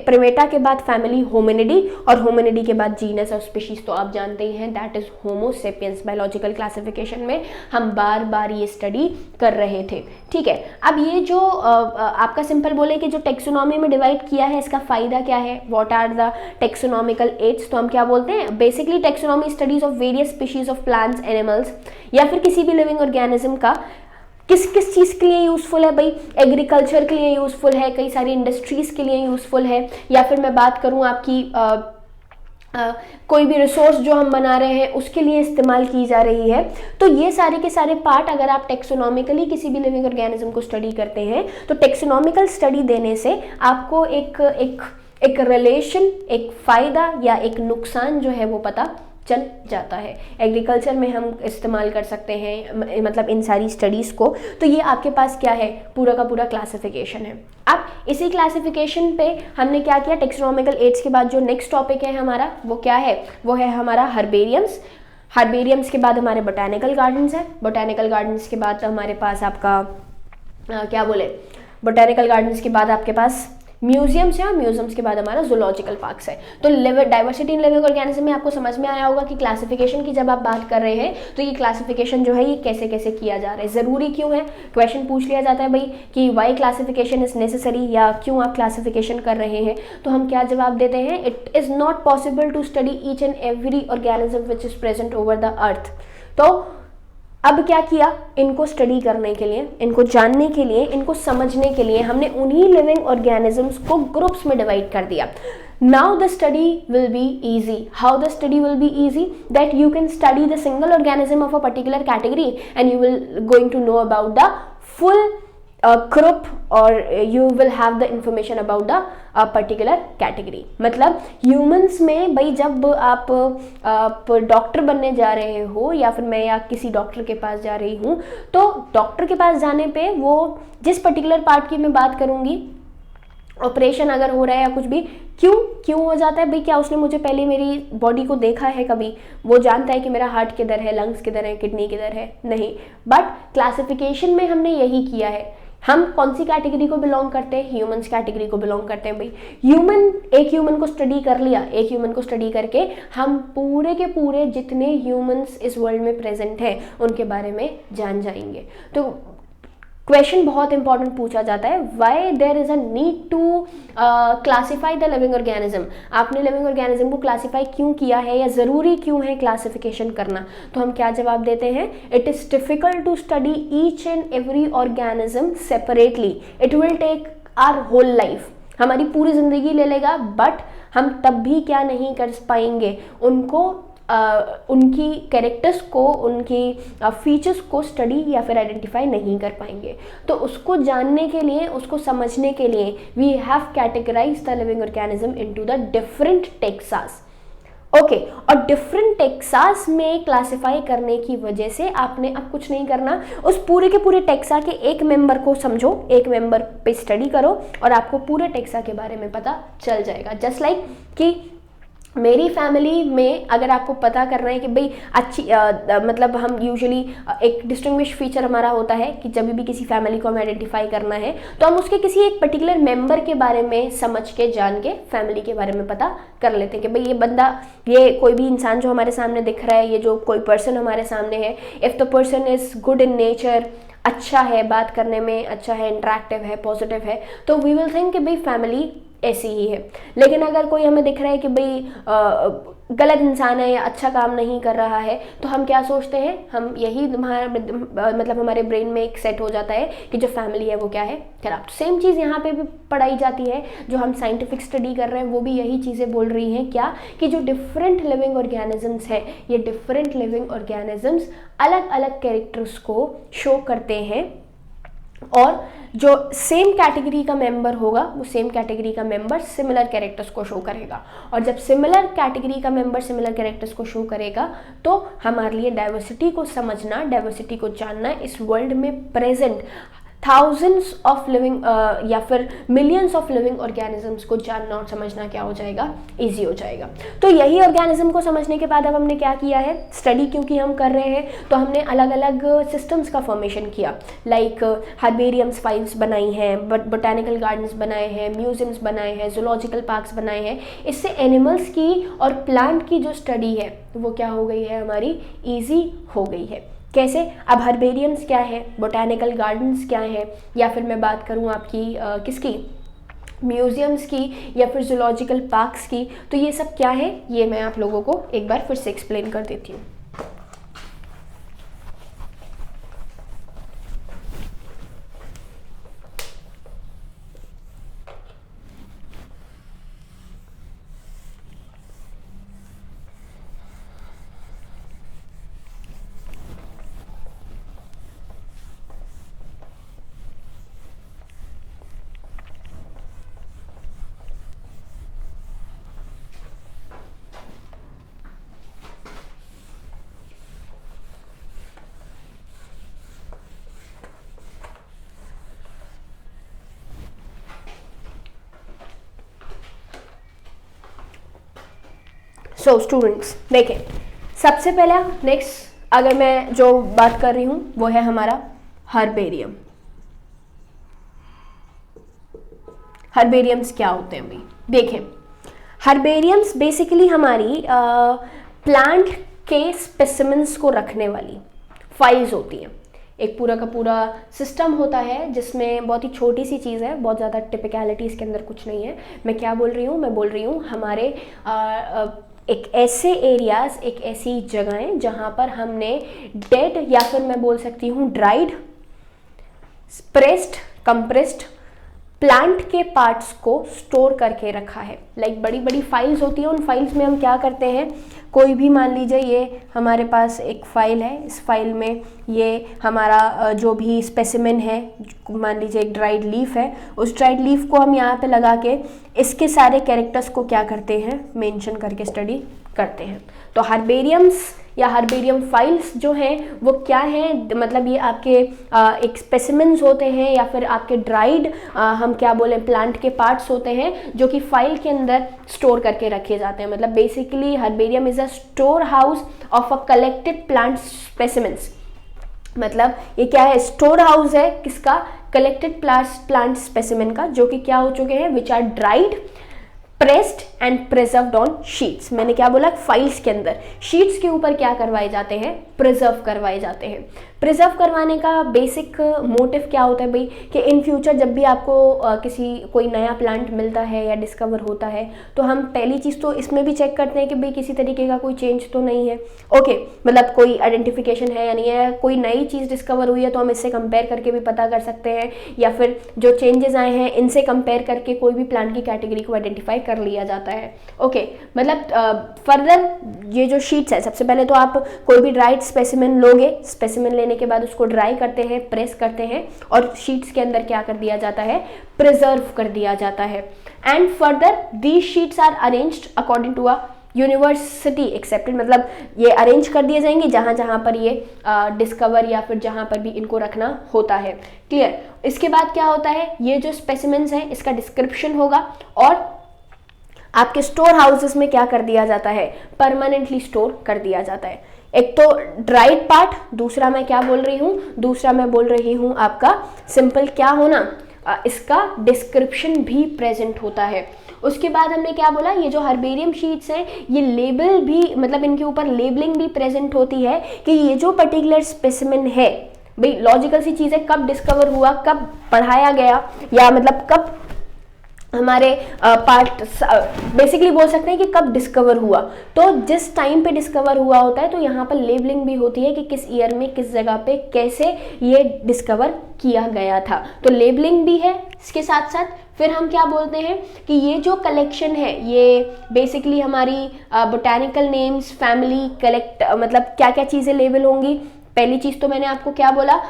Speaker 1: प्रिमेटा के बाद फैमिली होमिनिडी और होमिनिडी के बाद जीनस और स्पीशीज तो आप जानते ही हैं, that is homo sapiens. Biological classification में हम बार बार ये स्टडी कर रहे थे। ठीक है, अब ये जो आपका सिंपल बोले कि जो टेक्सोनॉमी में डिवाइड किया है इसका फायदा क्या है, what are the taxonomical aids, तो हम क्या बोलते हैं, basically taxonomy studies of various species of plants, animals या फिर किसी भी लिविंग ऑर्गेनिज्म का किस किस चीज के लिए यूजफुल है। भाई एग्रीकल्चर के लिए यूजफुल है, कई सारी इंडस्ट्रीज के लिए यूजफुल है, या फिर मैं बात करूं आपकी कोई भी रिसोर्स जो हम बना रहे हैं उसके लिए इस्तेमाल की जा रही है। तो ये सारे के सारे पार्ट अगर आप टेक्सोनॉमिकली किसी भी लिविंग ऑर्गेनिज्म को स्टडी करते हैं तो टेक्सोनॉमिकल स्टडी देने से आपको एक रिलेशन, एक फायदा या एक नुकसान जो है वो पता चल जाता है। एग्रीकल्चर में हम इस्तेमाल कर सकते हैं, मतलब इन सारी स्टडीज़ को। तो ये आपके पास क्या है, पूरा का पूरा क्लासिफिकेशन है। अब इसी क्लासिफिकेशन पे हमने क्या किया, टेक्सोनॉमिकल एड्स के बाद जो नेक्स्ट टॉपिक है हमारा वो क्या है, वो है हमारा हर्बेरियम्स। हर्बेरियम्स के बाद हमारे बोटैनिकल गार्डन्स है। बोटैनिकल गार्डन्स के बाद हमारे पास आपका क्या बोले, बोटैनिकल गार्डन्स के बाद आपके पास म्यूजियम्स है, और म्यूजियम्स के बाद हमारा जूलॉजिकल पार्क्स है। तो डाइवर्सिटी इन लिविंग ऑर्गेनिज्म में आपको समझ में आया होगा कि क्लासिफिकेशन की जब आप बात कर रहे हैं तो ये क्लासिफिकेशन जो है ये कैसे कैसे किया जा रहा है, ज़रूरी क्यों है। क्वेश्चन पूछ लिया जाता है भाई कि वाई क्लासिफिकेशन इज नेसेसरी, या क्यों आप क्लासिफिकेशन कर रहे हैं, तो हम क्या जवाब देते हैं, it is not possible to study each and every organism which is present over the earth. तो अब क्या किया, इनको स्टडी करने के लिए, इनको जानने के लिए, इनको समझने के लिए हमने उन्हीं लिविंग ऑर्गेनिजम्स को ग्रुप्स में डिवाइड कर दिया। Now the study will be easy. How the study will be easy, that you can study the single organism of a particular category and you will going to know about the full group, or you will have the information about the particular category। मतलब humans में भाई जब आप doctor बनने जा रहे हो, या फिर मैं या किसी डॉक्टर के पास जा रही हूँ, तो डॉक्टर के पास जाने पे वो जिस पर्टिकुलर पार्ट की मैं बात करूँगी, ऑपरेशन अगर हो रहा है या कुछ भी, क्यों हो जाता है भाई, क्या उसने मुझे पहले मेरी बॉडी को देखा है कभी, वो जानता है कि मेरा हार्ट किधर है, लंग्स किधर है, किडनी किधर है, नहीं। बट क्लासिफिकेशन में हमने यही किया है। हम कौन सी कैटेगरी को बिलोंग करते हैं, ह्यूमंस कैटेगरी को बिलोंग करते हैं भाई। एक ह्यूमन को स्टडी कर लिया, एक ह्यूमन को स्टडी करके हम पूरे के पूरे जितने ह्यूमंस इस वर्ल्ड में प्रेजेंट हैं उनके बारे में जान जाएंगे। तो क्वेश्चन बहुत इंपॉर्टेंट पूछा जाता है, why there is a need to classify the living organism. आपने लिविंग ऑर्गेनिज्म को क्लासिफाई क्यों किया है, या ज़रूरी क्यों है क्लासिफिकेशन करना। तो हम क्या जवाब देते हैं, it is difficult to study each and every organism separately, it will take our whole life, हमारी पूरी ज़िंदगी ले लेगा, बट हम तब भी क्या नहीं कर पाएंगे, उनको उनकी कैरेक्टर्स को, उनकी फीचर्स को स्टडी या फिर आइडेंटिफाई नहीं कर पाएंगे। तो उसको जानने के लिए, उसको समझने के लिए we have categorise the living organism into the different taxa. Okay, और डिफरेंट टेक्सास में क्लासिफाई करने की वजह से आपने अब कुछ नहीं करना, उस पूरे के पूरे टेक्सा के एक मेंबर को समझो, एक मेंबर पे स्टडी करो, और आपको पूरे टेक्सा के बारे में पता चल जाएगा। जस्ट लाइक कि मेरी फैमिली में अगर आपको पता करना है कि भाई अच्छी मतलब हम यूजुअली एक डिस्टिंग्विश फीचर हमारा होता है कि जब भी किसी फैमिली को हमें आइडेंटिफाई करना है तो हम उसके किसी एक पर्टिकुलर मेंबर के बारे में समझ के, जान के फैमिली के बारे में पता कर लेते हैं कि भाई ये बंदा, ये कोई भी इंसान जो हमारे सामने दिख रहा है, ये जो कोई पर्सन हमारे सामने है, if the person is good in nature, अच्छा है बात करने में, अच्छा है, इंटरेक्टिव है, पॉजिटिव है, तो वी विल थिंक कि भाई फैमिली ऐसी ही है। लेकिन अगर कोई हमें दिख रहा है कि भाई गलत इंसान है या अच्छा काम नहीं कर रहा है, तो हम क्या सोचते हैं, हम यही मतलब हमारे ब्रेन में एक सेट हो जाता है कि जो फैमिली है वो क्या है, खराब। सेम चीज़ यहाँ पे भी पढ़ाई जाती है, जो हम साइंटिफिक स्टडी कर रहे हैं वो भी यही चीज़ें बोल रही हैं, क्या कि जो डिफरेंट लिविंग ऑर्गेनिजम्स है, ये डिफरेंट लिविंग ऑर्गेनिजम्स अलग अलग कैरेक्टर्स को शो करते हैं, और जो सेम कैटेगरी का मेंबर होगा वो सेम कैटेगरी का मेंबर सिमिलर कैरेक्टर्स को शो करेगा, और जब सिमिलर कैटेगरी का मेंबर सिमिलर कैरेक्टर्स को शो करेगा तो हमारे लिए डाइवर्सिटी को समझना, डाइवर्सिटी को जानना, इस वर्ल्ड में प्रेजेंट थाउजेंड्स ऑफ लिविंग या फिर मिलियंस ऑफ लिविंग ऑर्गेनिजम्स को जानना और समझना क्या हो जाएगा, इजी हो जाएगा। तो यही ऑर्गेनिज्म को समझने के बाद अब हमने क्या किया है, स्टडी क्योंकि हम कर रहे हैं तो हमने अलग अलग सिस्टम्स का फॉर्मेशन किया, लाइक हर्बेरियम्स फाइल्स बनाई हैं, बोटैनिकल गार्डन्स बनाए हैं, म्यूजियम्स बनाए हैं, जूलॉजिकल पार्क्स बनाए हैं। इससे एनिमल्स की और प्लांट की जो स्टडी है वो क्या हो गई है, हमारी ईजी हो गई है। कैसे, अब हर्बेरियम्स क्या है, बोटैनिकल गार्डन्स क्या है, या फिर मैं बात करूँ आपकी किसकी, म्यूजियम्स की, या फिर जूलॉजिकल पार्क्स की, तो ये सब क्या है, ये मैं आप लोगों को एक बार फिर से एक्सप्लेन कर देती हूँ। सो स्टूडेंट्स देखें, सबसे पहला नेक्स्ट अगर मैं जो बात कर रही हूँ वो है हमारा हर्बेरियम। हर्बेरियम्स क्या होते हैं भाई? देखें, हर्बेरियम्स बेसिकली हमारी प्लांट के स्पेसिमेंस को रखने वाली फाइल्स होती हैं। एक पूरा का पूरा सिस्टम होता है जिसमें बहुत ही छोटी सी चीज़ है, बहुत ज़्यादा टिपिकलिटी इसके अंदर कुछ नहीं है। मैं क्या बोल रही हूँ? मैं बोल रही हूँ हमारे एक ऐसे एरियाज, एक ऐसी जगहें जहाँ पर हमने डेड या फिर मैं बोल सकती हूँ ड्राइड, प्रेस्ड, कंप्रेस्ड प्लांट के पार्ट्स को स्टोर करके रखा है। लाइक बड़ी बड़ी फाइल्स होती हैं, उन फाइल्स में हम क्या करते हैं, कोई भी मान लीजिए ये हमारे पास एक फ़ाइल है, इस फाइल में ये हमारा जो भी स्पेसिमेन है, मान लीजिए एक ड्राइड लीफ है, उस ड्राइड लीफ को हम यहाँ पे लगा के इसके सारे कैरेक्टर्स को क्या करते हैं, मेंशन करके स्टडी करते हैं। तो हर्बेरियम्स या हर्बेरियम फाइल्स जो हैं वो क्या हैं, मतलब ये आपके एक स्पेसिमेंस होते हैं या फिर आपके ड्राइड हम क्या बोले प्लांट के पार्ट्स होते हैं जो कि फाइल के अंदर स्टोर करके रखे जाते हैं। मतलब basically herbarium is a store house of a collected plant specimens. मतलब ये क्या है, स्टोर हाउस है किसका, कलेक्टेड प्लांट स्पेसिमेन का, जो कि क्या हो चुके हैं, which are dried, pressed and preserved on sheets. मैंने क्या बोला, फाइल्स के अंदर शीट्स के ऊपर क्या करवाए जाते हैं, प्रिजर्व करवाए जाते हैं। प्रिजर्व करवाने का बेसिक मोटिव क्या होता है भाई, कि इन फ्यूचर जब भी आपको कोई नया प्लांट मिलता है या डिस्कवर होता है तो हम पहली चीज़ तो इसमें भी चेक करते हैं कि भाई किसी तरीके का कोई चेंज तो नहीं है। ओके, मतलब कोई आइडेंटिफिकेशन है या नहीं है, कोई नई चीज़ डिस्कवर हुई है तो हम इससे कंपेयर करके भी पता कर सकते हैं, या फिर जो चेंजेस आए हैं इनसे कंपेयर करके कोई भी प्लांट की कैटेगरी को आइडेंटिफाई कर लिया जाता है। ओके, मतलब फर्दर ये जो शीट्स है, सबसे पहले तो आप कोई भी ड्राइड स्पेसिमेन लोगे, स्पेसिमेन लेने के बाद उसको ड्राई करते हैं, प्रेस करते हैं और शीट्स के अंदर क्या कर दिया जाता है, प्रिजर्व कर दिया जाता है। And further these sheets are arranged according to a university accepted, मतलब ये अरेंज कर दिए जाएंगे जहां जहां पर ये डिस्कवर या फिर जहां पर भी इनको रखना होता है। क्लियर? इसके बाद क्या होता है, ये जो स्पेसिमेंस है इसका डिस्क्रिप्शन होगा और आपके स्टोर हाउसेस में क्या कर दिया जाता है, परमानेंटली स्टोर कर दिया जाता है। एक तो ड्राइड पार्ट, दूसरा मैं क्या बोल रही हूँ, दूसरा मैं बोल रही हूँ आपका सिंपल क्या होना, इसका डिस्क्रिप्शन भी प्रेजेंट होता है। उसके बाद हमने क्या बोला, ये जो हर्बेरियम शीट्स हैं ये लेबल भी, मतलब इनके ऊपर लेबलिंग भी प्रेजेंट होती है कि ये जो पर्टिकुलर स्पेसिमेन है, भाई लॉजिकल सी चीज़ है, कब डिस्कवर हुआ, कब पढ़ाया गया, या मतलब कब हमारे पार्ट बेसिकली बोल सकते हैं कि कब डिस्कवर हुआ। तो जिस टाइम पे डिस्कवर हुआ होता है तो यहाँ पर लेबलिंग भी होती है कि किस ईयर में, किस जगह पे, कैसे ये डिस्कवर किया गया था। तो लेबलिंग भी है इसके साथ साथ। फिर हम क्या बोलते हैं कि ये जो कलेक्शन है ये बेसिकली हमारी बोटैनिकल नेम्स, फैमिली कलेक्ट, मतलब क्या क्या चीज़ें लेबल होंगी। पहली चीज़ तो मैंने आपको क्या बोला,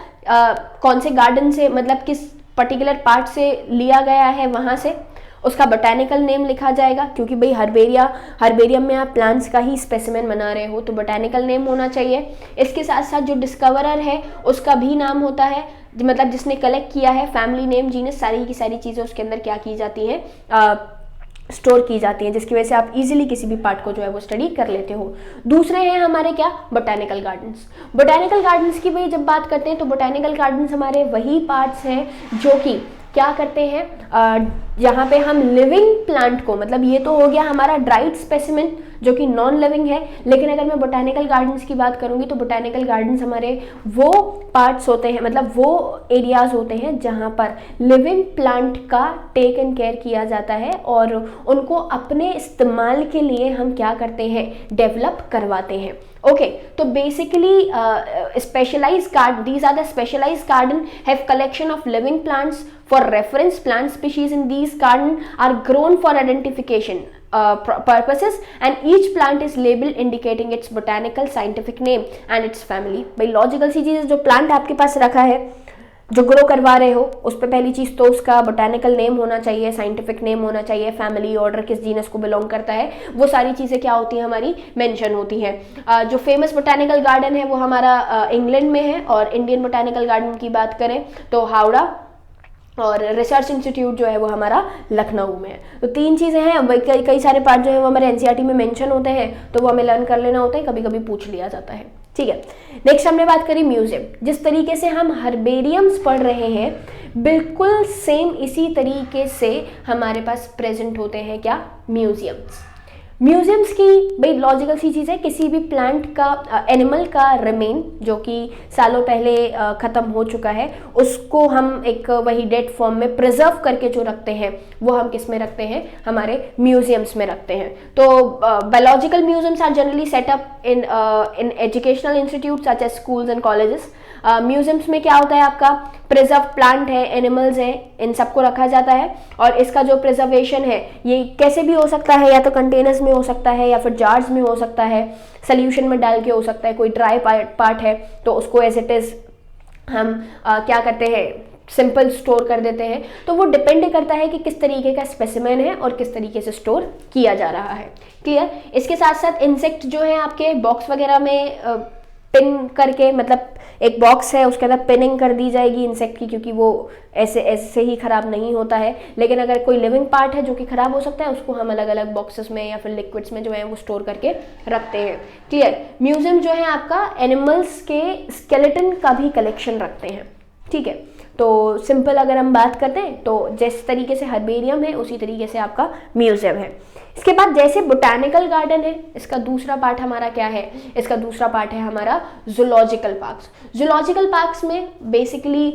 Speaker 1: कौन से गार्डन से, मतलब किस पर्टिकुलर पार्ट से लिया गया है, वहाँ से उसका बोटैनिकल नेम लिखा जाएगा, क्योंकि भाई हर्बेरियम में आप प्लांट्स का ही स्पेसिमेन बना रहे हो तो बोटैनिकल नेम होना चाहिए। इसके साथ साथ जो डिस्कवरर है उसका भी नाम होता है, मतलब जिसने कलेक्ट किया है, फैमिली नेम, जीनस, सारी की सारी चीज़ें उसके अंदर क्या की जाती हैं, स्टोर की जाती हैं, जिसकी वजह से आप इजीली किसी भी पार्ट को जो है वो स्टडी कर लेते हो। दूसरे हैं हमारे क्या, बोटैनिकल गार्डन्स। बोटैनिकल गार्डन्स की भाई जब बात करते हैं तो बोटैनिकल गार्डन्स हमारे वही पार्ट्स हैं जो कि क्या करते हैं, यहाँ पे हम लिविंग प्लांट को, मतलब ये तो हो गया हमारा ड्राइड स्पेसिमेन जो कि नॉन लिविंग है, लेकिन अगर मैं बोटैनिकल गार्डन्स की बात करूँगी तो बोटैनिकल गार्डन्स हमारे वो पार्ट्स होते हैं, मतलब वो एरियाज होते हैं जहाँ पर लिविंग प्लांट का टेक एंड केयर किया जाता है और उनको अपने इस्तेमाल के लिए हम क्या करते हैं, डेवलप करवाते हैं। ओके, तो basically specialized garden, these are the specialized garden have collection of living plants for reference. Plant species in these garden are grown for identification purposes and each plant is labeled indicating its botanical scientific name and its family. भाई logical सी चीज़, जो plant आपके पास रखा है, जो grow करवा रहे हो, उस पर पहली चीज़ तो उसका बोटैनिकल नेम होना चाहिए, साइंटिफिक नेम होना चाहिए, फैमिली, ऑर्डर, किस जीनस को बिलोंग करता है, वो सारी चीज़ें क्या होती हैं, हमारी मेंशन होती हैं। जो फेमस बोटैनिकल गार्डन है वो हमारा इंग्लैंड में है, और इंडियन बोटैनिकल गार्डन की बात करें तो हावड़ा, और रिसर्च इंस्टीट्यूट जो है वो हमारा लखनऊ में है। तो 3 चीज़ें हैं। कई सारे पार्ट जो है वो हमारे एनसीईआरटी में मेंशन होते हैं, तो वो हमें लर्न कर लेना होता है, कभी कभी पूछ लिया जाता है। ठीक है, नेक्स्ट हमने बात करी म्यूजियम। जिस तरीके से हम हर्बेरियम्स पढ़ रहे हैं, बिल्कुल सेम इसी तरीके से हमारे पास प्रेजेंट होते हैं क्या, म्यूजियम्स। म्यूजियम्स की भाई लॉजिकल सी चीज़ है, किसी भी प्लांट का एनिमल का रिमेन जो कि सालों पहले ख़त्म हो चुका है, उसको हम एक वही डेड फॉर्म में प्रिजर्व करके जो रखते हैं, वो हम किस में रखते हैं, हमारे म्यूजियम्स में रखते हैं। तो biological museums are generally set up in educational institute such as schools and colleges. Museums में क्या होता है, आपका प्रिजर्व प्लांट है, एनिमल्स हैं, इन सबको रखा जाता है। और इसका जो प्रिजर्वेशन है ये कैसे भी हो सकता है, या तो कंटेनर्स में हो सकता है, या फिर जार्स में हो सकता है, सोल्यूशन में डाल के हो सकता है। कोई ड्राई पार्ट है तो उसको एज इट इज हम क्या करते हैं, सिंपल स्टोर कर देते हैं। तो वो डिपेंड करता है कि किस तरीके का स्पेसिमेन है और किस तरीके से स्टोर किया जा रहा है। क्लियर। इसके साथ साथ इंसेक्ट जो है आपके बॉक्स वगैरह में पिन करके, मतलब एक बॉक्स है उसके अंदर पिनिंग कर दी जाएगी इंसेक्ट की, क्योंकि वो ऐसे ही खराब नहीं होता है। लेकिन अगर कोई लिविंग पार्ट है जो कि खराब हो सकता है, उसको हम अलग अलग बॉक्सेस में या फिर लिक्विड्स में जो है वो स्टोर करके रखते हैं। क्लियर। म्यूजियम जो है आपका एनिमल्स के स्केलेटन का भी कलेक्शन रखते हैं। ठीक है, तो सिंपल अगर हम बात करते हैं तो जिस तरीके से हर्बेरियम है उसी तरीके से आपका म्यूजियम है। इसके बाद जैसे बोटैनिकल गार्डन है, इसका दूसरा पार्ट हमारा क्या है, इसका दूसरा पार्ट है हमारा जूलॉजिकल पार्क्स। जूलॉजिकल पार्क्स में बेसिकली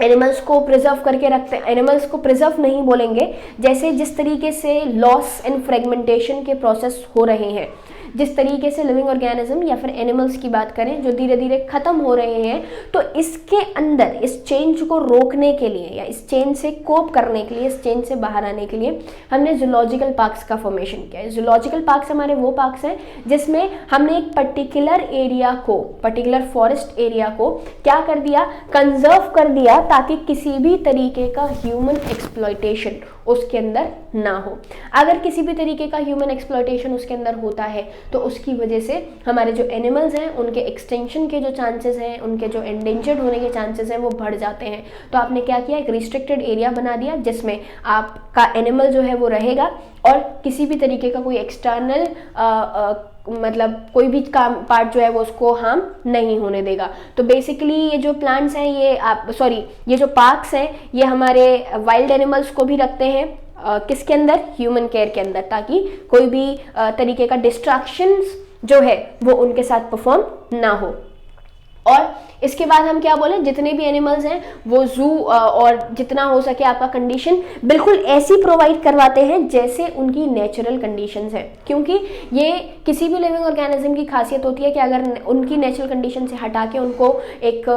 Speaker 1: एनिमल्स को प्रिजर्व करके रखते हैं। एनिमल्स को प्रिजर्व नहीं बोलेंगे, जैसे जिस तरीके से लॉस एंड फ्रेगमेंटेशन के प्रोसेस हो रहे हैं, जिस तरीके से लिविंग ऑर्गेनिज्म या फिर एनिमल्स की बात करें जो धीरे धीरे खत्म हो रहे हैं, तो इसके अंदर इस चेंज को रोकने के लिए या इस चेन से कोप करने के लिए, इस चेन से बाहर आने के लिए हमने जूलॉजिकल पार्क्स का फॉर्मेशन किया है। जूलॉजिकल पार्क्स हमारे वो पार्क्स हैं जिसमें हमने एक पर्टिकुलर एरिया को, पर्टिकुलर फॉरेस्ट एरिया को क्या कर दिया, कंजर्व कर दिया, ताकि किसी भी तरीके का ह्यूमन एक्सप्लॉयटेशन उसके अंदर ना हो। अगर किसी भी तरीके का ह्यूमन एक्सप्लॉयटेशन उसके अंदर होता है तो उसकी वजह से हमारे जो एनिमल्स हैं उनके एक्सटेंशन के जो चांसेस हैं, उनके जो एंडेंजर्ड होने के चांसेस हैं वो बढ़ जाते हैं। तो आपने क्या किया, एक रिस्ट्रिक्टेड एरिया बना दिया जिसमें आपका एनिमल जो है वो रहेगा और किसी भी तरीके का कोई एक्सटर्नल मतलब कोई भी काम पार्ट जो है वो उसको हार्म नहीं होने देगा। तो बेसिकली ये जो प्लांट्स हैं ये जो पार्क्स हैं ये हमारे वाइल्ड एनिमल्स को भी रखते हैं किसके अंदर, ह्यूमन केयर के अंदर, ताकि कोई भी तरीके का डिस्ट्रैक्शंस जो है वो उनके साथ परफॉर्म ना हो। और इसके बाद हम क्या बोले, जितने भी एनिमल्स हैं वो जू और जितना हो सके आपका कंडीशन बिल्कुल ऐसी प्रोवाइड करवाते हैं जैसे उनकी नेचुरल कंडीशंस हैं। क्योंकि ये किसी भी लिविंग ऑर्गेनिज्म की खासियत होती है कि अगर उनकी नेचुरल कंडीशन से हटा के उनको एक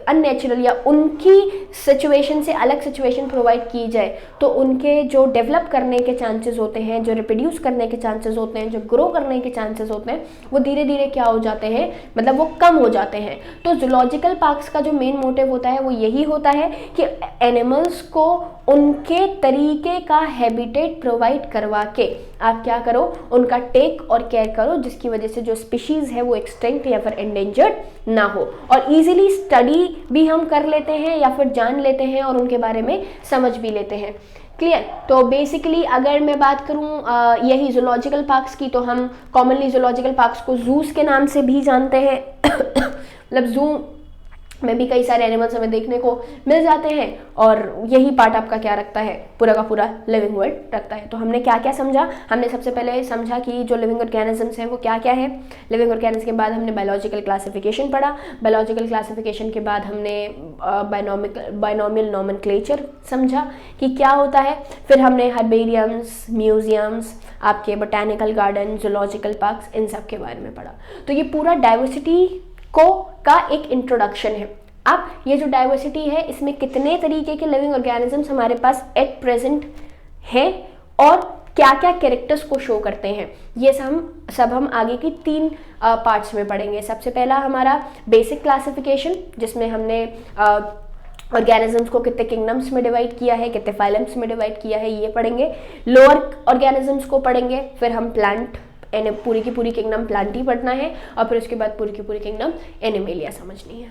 Speaker 1: अननेचुरल या उनकी सिचुएशन से अलग सिचुएशन प्रोवाइड की जाए तो उनके जो डेवलप करने के चांसेस होते हैं, जो रिप्रोड्यूस करने के चांसेस होते हैं, जो ग्रो करने के चांसेस होते हैं, वो धीरे धीरे क्या हो जाते हैं, मतलब वो कम हो जाते हैं। तो जूलॉजिकल पार्क्स का जो मेन मोटिव होता है वो यही होता है कि एनिमल्स को उनके तरीके का हैबिटेट प्रोवाइड करवा के आप क्या करो, उनका टेक और केयर करो, जिसकी वजह से जो स्पीशीज है वो एक्सटिंक्ट या फिर एंडेंजर्ड ना हो। और इजीली स्टडी भी हम कर लेते हैं या फिर जान लेते हैं और उनके बारे में समझ भी लेते हैं। क्लियर। तो बेसिकली अगर मैं बात करूं यही जूलॉजिकल पार्क्स की, तो हम कॉमनली जूलॉजिकल पार्क्स को जूस के नाम से भी जानते हैं मतलब जू में भी कई सारे एनिमल्स हमें देखने को मिल जाते हैं और यही पार्ट आपका क्या रखता है, पूरा का पूरा लिविंग वर्ल्ड रखता है। तो हमने क्या क्या समझा, हमने सबसे पहले समझा कि जो लिविंग ऑर्गेनिजम्स हैं वो क्या क्या है। लिविंग ऑर्गेनिज्म के बाद हमने बायोलॉजिकल क्लासिफिकेशन पढ़ा। बायोलॉजिकल क्लासिफिकेशन के बाद हमने बायनोमियल नोमेनक्लेचर समझा कि क्या होता है। फिर हमने हर्बेरियम्स, म्यूजियम्स, आपके बोटैनिकल गार्डन, जूलॉजिकल पार्क्स, इन सब के बारे में पढ़ा। तो ये पूरा डाइवर्सिटी का एक इंट्रोडक्शन है। अब ये जो डाइवर्सिटी है इसमें कितने तरीके के लिविंग ऑर्गेनिजम्स हमारे पास एट प्रेजेंट हैं और क्या क्या कैरेक्टर्स को शो करते हैं, ये सब हम आगे की 3 पार्ट्स में पढ़ेंगे। सबसे पहला हमारा बेसिक क्लासिफिकेशन, जिसमें हमने ऑर्गेनिजम्स को कितने किंगडम्स में डिवाइड किया है, कितने फाइलम्स में डिवाइड किया है, ये पढ़ेंगे। लोअर ऑर्गेनिजम्स को पढ़ेंगे, फिर हम प्लांट, पूरी की पूरी किंगडम प्लांट ही पढ़ना है और फिर उसके बाद पूरी की पूरी किंगडम एनिमेलिया समझनी है।